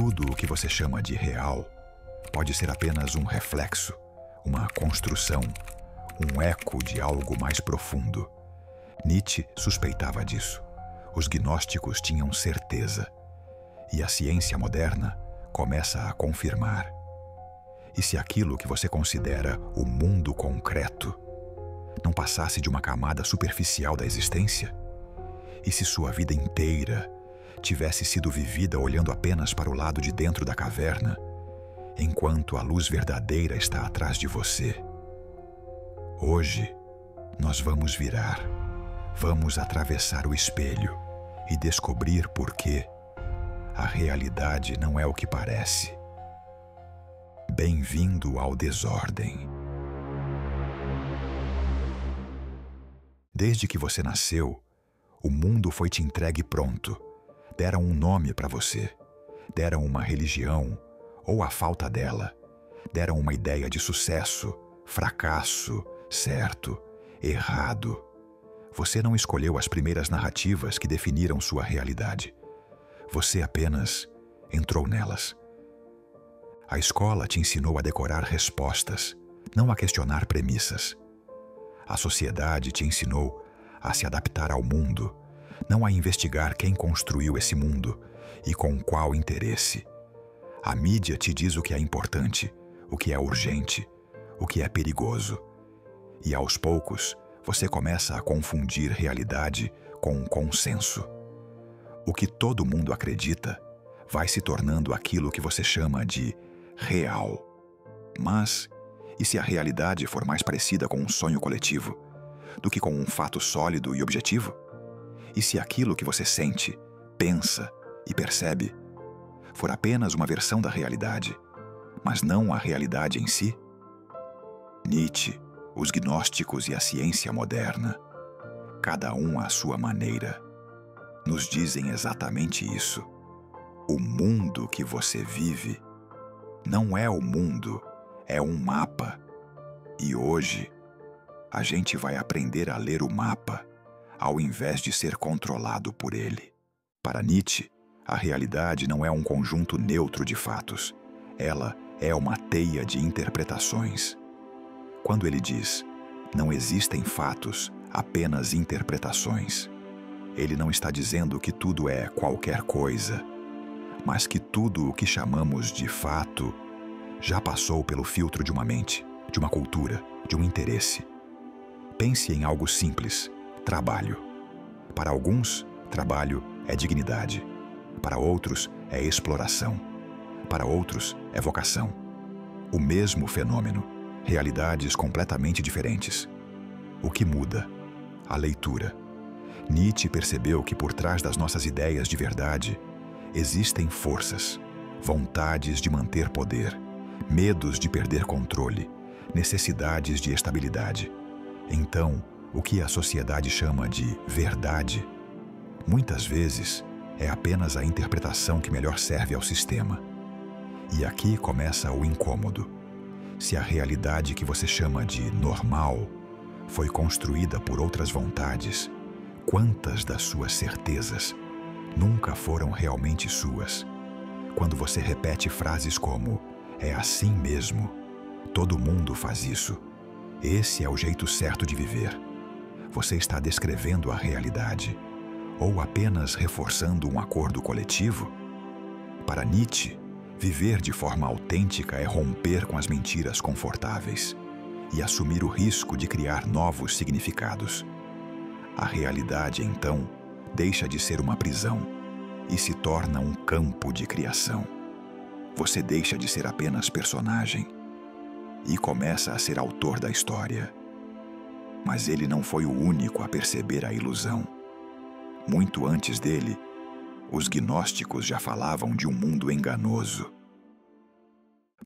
tudo o que você chama de real pode ser apenas um reflexo, uma construção, um eco de algo mais profundo. Nietzsche suspeitava disso. Os gnósticos tinham certeza. E a ciência moderna começa a confirmar. E se aquilo que você considera o mundo concreto não passasse de uma camada superficial da existência? E se sua vida inteira tivesse sido vivida olhando apenas para o lado de dentro da caverna, enquanto a luz verdadeira está atrás de você? Hoje, nós vamos virar, vamos atravessar o espelho e descobrir por que a realidade não é o que parece. Bem-vindo ao Desordem. Desde que você nasceu, o mundo foi te entregue pronto. Deram um nome para você, deram uma religião, ou a falta dela. Deram uma ideia de sucesso, fracasso, certo, errado. Você não escolheu as primeiras narrativas que definiram sua realidade. Você apenas entrou nelas. A escola te ensinou a decorar respostas, não a questionar premissas. A sociedade te ensinou a se adaptar ao mundo, não a investigar quem construiu esse mundo e com qual interesse. A mídia te diz o que é importante, o que é urgente, o que é perigoso. E aos poucos, você começa a confundir realidade com consenso. O que todo mundo acredita vai se tornando aquilo que você chama de real. Mas, e se a realidade for mais parecida com um sonho coletivo do que com um fato sólido e objetivo? E se aquilo que você sente, pensa e percebe for apenas uma versão da realidade, mas não a realidade em si? Nietzsche, os gnósticos e a ciência moderna, cada um à sua maneira, nos dizem exatamente isso. O mundo que você vive não é o mundo, é um mapa. E hoje, a gente vai aprender a ler o mapa, ao invés de ser controlado por ele. Para Nietzsche, a realidade não é um conjunto neutro de fatos. Ela é uma teia de interpretações. Quando ele diz, não existem fatos, apenas interpretações, ele não está dizendo que tudo é qualquer coisa, mas que tudo o que chamamos de fato já passou pelo filtro de uma mente, de uma cultura, de um interesse. Pense em algo simples: trabalho. Para alguns, trabalho é dignidade. Para outros, é exploração. Para outros, é vocação. O mesmo fenômeno, realidades completamente diferentes. O que muda? A leitura. Nietzsche percebeu que por trás das nossas ideias de verdade existem forças, vontades de manter poder, medos de perder controle, necessidades de estabilidade. Então, o que a sociedade chama de verdade, muitas vezes é apenas a interpretação que melhor serve ao sistema. E aqui começa o incômodo. Se a realidade que você chama de normal foi construída por outras vontades, quantas das suas certezas nunca foram realmente suas? Quando você repete frases como "é assim mesmo", "todo mundo faz isso", "esse é o jeito certo de viver", você está descrevendo a realidade ou apenas reforçando um acordo coletivo? Para Nietzsche, viver de forma autêntica é romper com as mentiras confortáveis e assumir o risco de criar novos significados. A realidade, então, deixa de ser uma prisão e se torna um campo de criação. Você deixa de ser apenas personagem e começa a ser autor da história. Mas ele não foi o único a perceber a ilusão. Muito antes dele, os gnósticos já falavam de um mundo enganoso.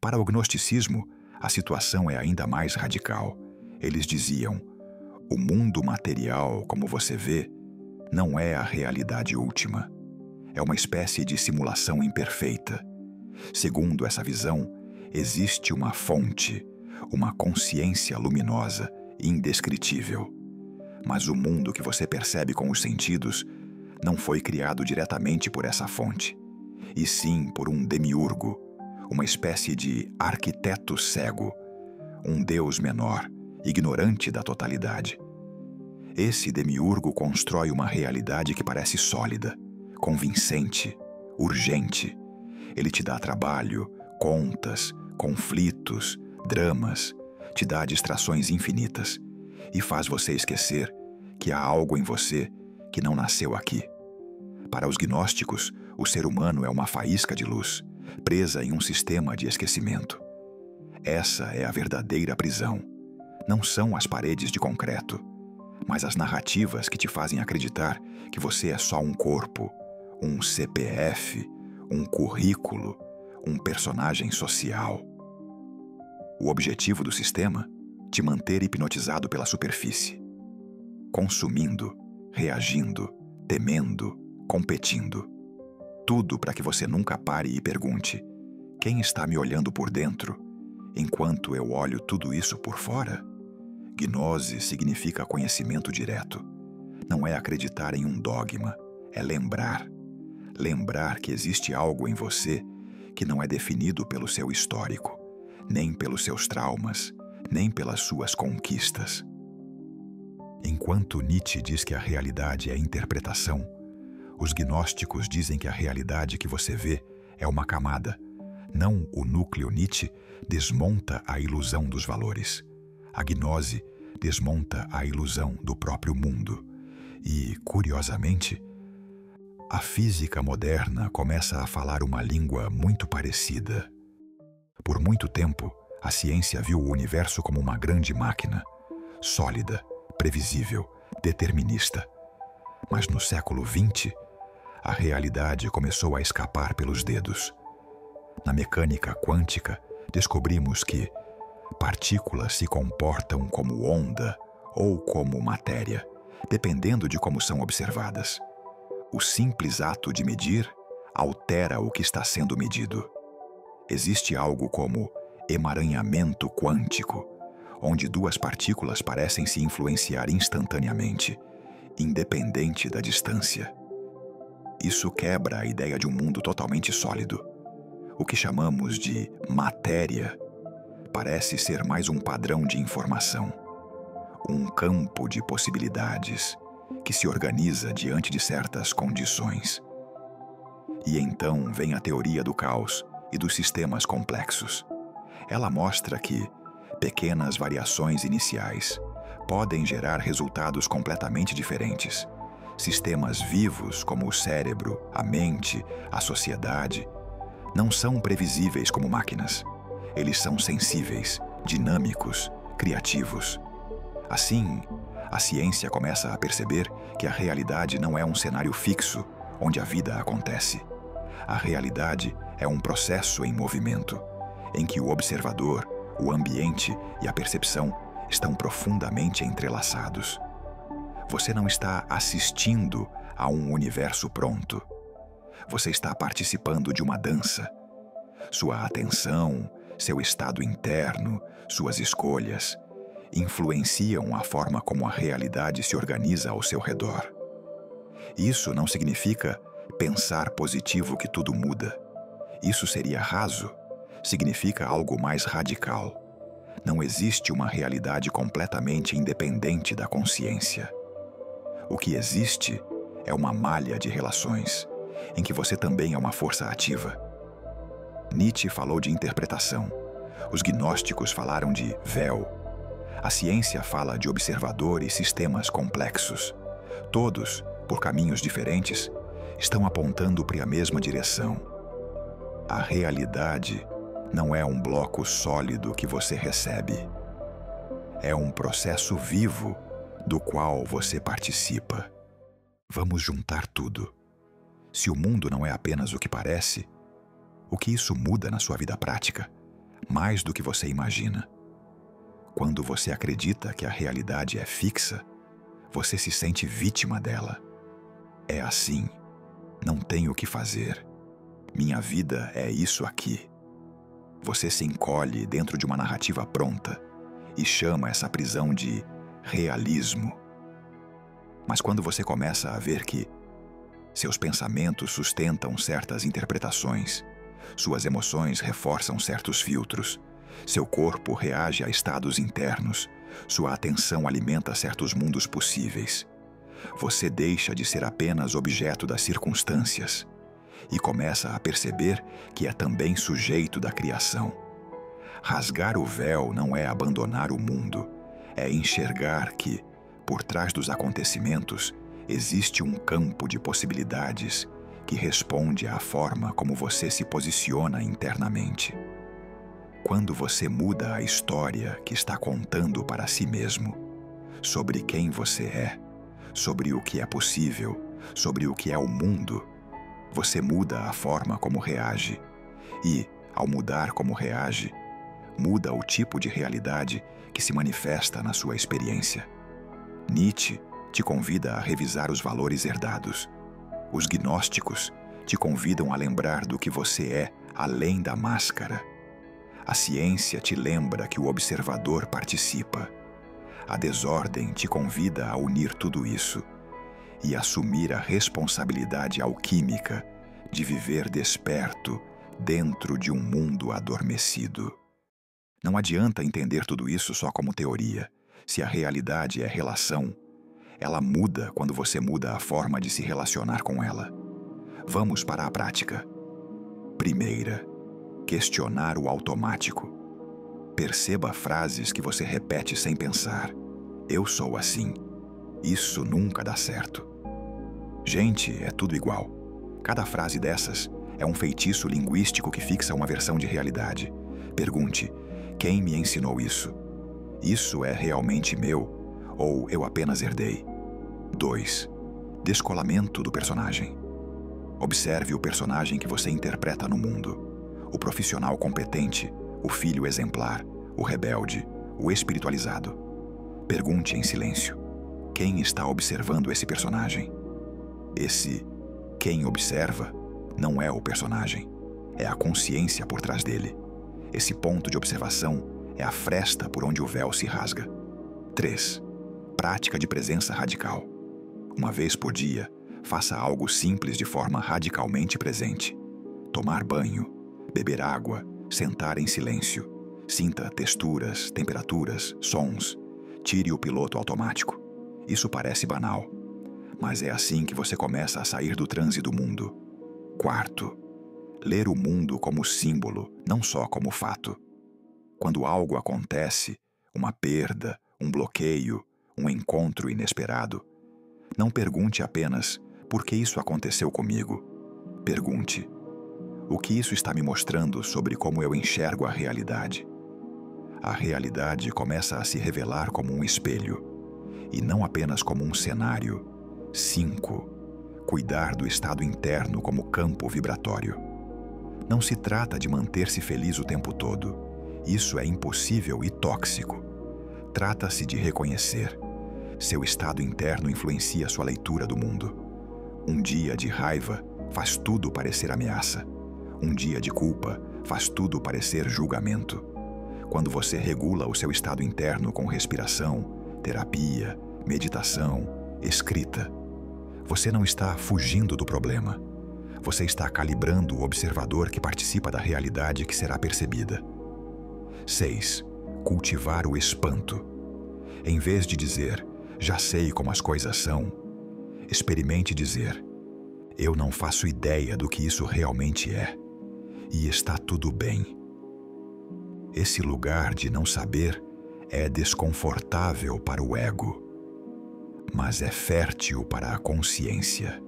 Para o gnosticismo, a situação é ainda mais radical. Eles diziam: o mundo material, como você vê, não é a realidade última. É uma espécie de simulação imperfeita. Segundo essa visão, existe uma fonte, uma consciência luminosa, indescritível. Mas o mundo que você percebe com os sentidos não foi criado diretamente por essa fonte. e sim por um demiurgo, uma espécie de arquiteto cego, um deus menor, ignorante da totalidade. Esse demiurgo constrói uma realidade que parece sólida, convincente, urgente. Ele te dá trabalho, contas, conflitos, dramas, te dá distrações infinitas e faz você esquecer que há algo em você que não nasceu aqui. Para os gnósticos, o ser humano é uma faísca de luz, presa em um sistema de esquecimento. Essa é a verdadeira prisão. Não são as paredes de concreto, mas as narrativas que te fazem acreditar que você é só um corpo, um CPF, um currículo, um personagem social. O objetivo do sistema? Te manter hipnotizado pela superfície, consumindo, reagindo, temendo, competindo. Tudo para que você nunca pare e pergunte: quem está me olhando por dentro, enquanto eu olho tudo isso por fora? Gnose significa conhecimento direto. Não é acreditar em um dogma, é lembrar. Lembrar que existe algo em você que não é definido pelo seu histórico, nem pelos seus traumas, nem pelas suas conquistas. Enquanto Nietzsche diz que a realidade é interpretação, os gnósticos dizem que a realidade que você vê é uma camada. Não o núcleo. Nietzsche desmonta a ilusão dos valores. A gnose desmonta a ilusão do próprio mundo. E, curiosamente, a física moderna começa a falar uma língua muito parecida. Por muito tempo, a ciência viu o universo como uma grande máquina, sólida, previsível, determinista. Mas no século XX, a realidade começou a escapar pelos dedos. Na mecânica quântica, descobrimos que partículas se comportam como onda ou como matéria, dependendo de como são observadas. O simples ato de medir altera o que está sendo medido. Existe algo como emaranhamento quântico, onde duas partículas parecem se influenciar instantaneamente, independente da distância. Isso quebra a ideia de um mundo totalmente sólido. O que chamamos de matéria parece ser mais um padrão de informação, um campo de possibilidades que se organiza diante de certas condições. E então vem a teoria do caos e dos sistemas complexos. Ela mostra que pequenas variações iniciais podem gerar resultados completamente diferentes. Sistemas vivos, como o cérebro, a mente, a sociedade, não são previsíveis como máquinas. Eles são sensíveis, dinâmicos, criativos. Assim, a ciência começa a perceber que a realidade não é um cenário fixo, onde a vida acontece. A realidade é um processo em movimento, em que o observador, o ambiente e a percepção estão profundamente entrelaçados. Você não está assistindo a um universo pronto. Você está participando de uma dança. Sua atenção, seu estado interno, suas escolhas influenciam a forma como a realidade se organiza ao seu redor. Isso não significa pensar positivo que tudo muda. Isso seria raso. Significa algo mais radical. Não existe uma realidade completamente independente da consciência. O que existe é uma malha de relações, em que você também é uma força ativa. Nietzsche falou de interpretação. Os gnósticos falaram de véu. A ciência fala de observador e sistemas complexos. Todos, por caminhos diferentes, estão apontando para a mesma direção. A realidade não é um bloco sólido que você recebe. É um processo vivo do qual você participa. Vamos juntar tudo. Se o mundo não é apenas o que parece, o que isso muda na sua vida prática? Mais do que você imagina. Quando você acredita que a realidade é fixa, você se sente vítima dela. É assim. Não tenho o que fazer. Minha vida é isso aqui. Você se encolhe dentro de uma narrativa pronta e chama essa prisão de realismo. Mas quando você começa a ver que Seus pensamentos sustentam certas interpretações. Suas emoções reforçam certos filtros. Seu corpo reage a estados internos. Sua atenção alimenta certos mundos possíveis. Você deixa de ser apenas objeto das circunstâncias e começa a perceber que é também sujeito da criação. Rasgar o véu não é abandonar o mundo, é enxergar que, por trás dos acontecimentos, existe um campo de possibilidades que responde à forma como você se posiciona internamente. Quando você muda a história que está contando para si mesmo, sobre quem você é, sobre o que é possível, sobre o que é o mundo, você muda a forma como reage. E, ao mudar como reage, muda o tipo de realidade que se manifesta na sua experiência. Nietzsche te convida a revisar os valores herdados. Os gnósticos te convidam a lembrar do que você é além da máscara. A ciência te lembra que o observador participa. A desordem te convida a unir tudo isso e assumir a responsabilidade alquímica de viver desperto dentro de um mundo adormecido. Não adianta entender tudo isso só como teoria. Se a realidade é relação, ela muda quando você muda a forma de se relacionar com ela. Vamos para a prática. Primeira, questionar o automático. Perceba frases que você repete sem pensar. Eu sou assim. Isso nunca dá certo. Gente, é tudo igual. Cada frase dessas é um feitiço linguístico que fixa uma versão de realidade. Pergunte: quem me ensinou isso? Isso é realmente meu ou eu apenas herdei? 2. Descolamento do personagem. Observe o personagem que você interpreta no mundo. O profissional competente, o filho exemplar, o rebelde, o espiritualizado. Pergunte em silêncio: quem está observando esse personagem? Esse quem observa não é o personagem, é a consciência por trás dele. Esse ponto de observação é a fresta por onde o véu se rasga. 3. Prática de presença radical. Uma vez por dia, faça algo simples de forma radicalmente presente. Tomar banho, beber água, sentar em silêncio. Sinta texturas, temperaturas, sons. Tire o piloto automático. Isso parece banal, mas é assim que você começa a sair do transe do mundo. 4. Ler o mundo como símbolo, não só como fato. Quando algo acontece, uma perda, um bloqueio, um encontro inesperado, não pergunte apenas por que isso aconteceu comigo. Pergunte: o que isso está me mostrando sobre como eu enxergo a realidade? A realidade começa a se revelar como um espelho, e não apenas como um cenário. 5. Cuidar do estado interno como campo vibratório. Não se trata de manter-se feliz o tempo todo. Isso é impossível e tóxico. Trata-se de reconhecer. Seu estado interno influencia sua leitura do mundo. Um dia de raiva faz tudo parecer ameaça. Um dia de culpa faz tudo parecer julgamento. Quando você regula o seu estado interno com respiração, terapia, meditação, escrita, você não está fugindo do problema. Você está calibrando o observador que participa da realidade que será percebida. 6. Cultivar o espanto. Em vez de dizer: já sei como as coisas são, experimente dizer: eu não faço ideia do que isso realmente é, e está tudo bem. Esse lugar de não saber é desconfortável para o ego, mas é fértil para a consciência.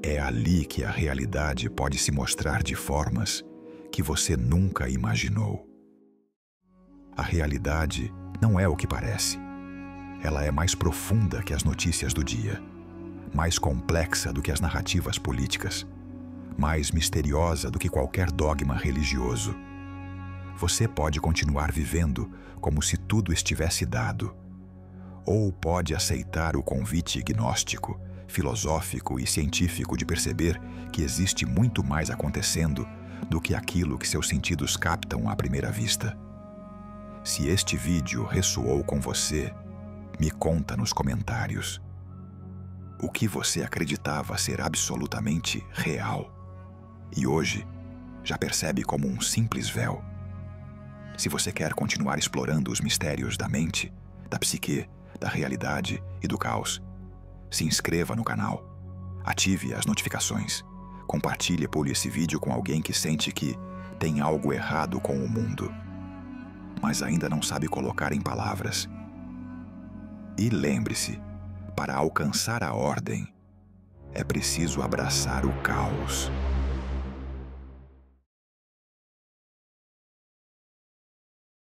É ali que a realidade pode se mostrar de formas que você nunca imaginou. A realidade não é o que parece. Ela é mais profunda que as notícias do dia, mais complexa do que as narrativas políticas, mais misteriosa do que qualquer dogma religioso. Você pode continuar vivendo como se tudo estivesse dado, ou pode aceitar o convite gnóstico, filosófico e científico de perceber que existe muito mais acontecendo do que aquilo que seus sentidos captam à primeira vista. Se este vídeo ressoou com você, me conta nos comentários. o que você acreditava ser absolutamente real e hoje já percebe como um simples véu. Se você quer continuar explorando os mistérios da mente, da psique, da realidade e do caos, se inscreva no canal, ative as notificações, compartilhe e pule esse vídeo com alguém que sente que tem algo errado com o mundo, mas ainda não sabe colocar em palavras. E lembre-se, para alcançar a ordem, é preciso abraçar o caos.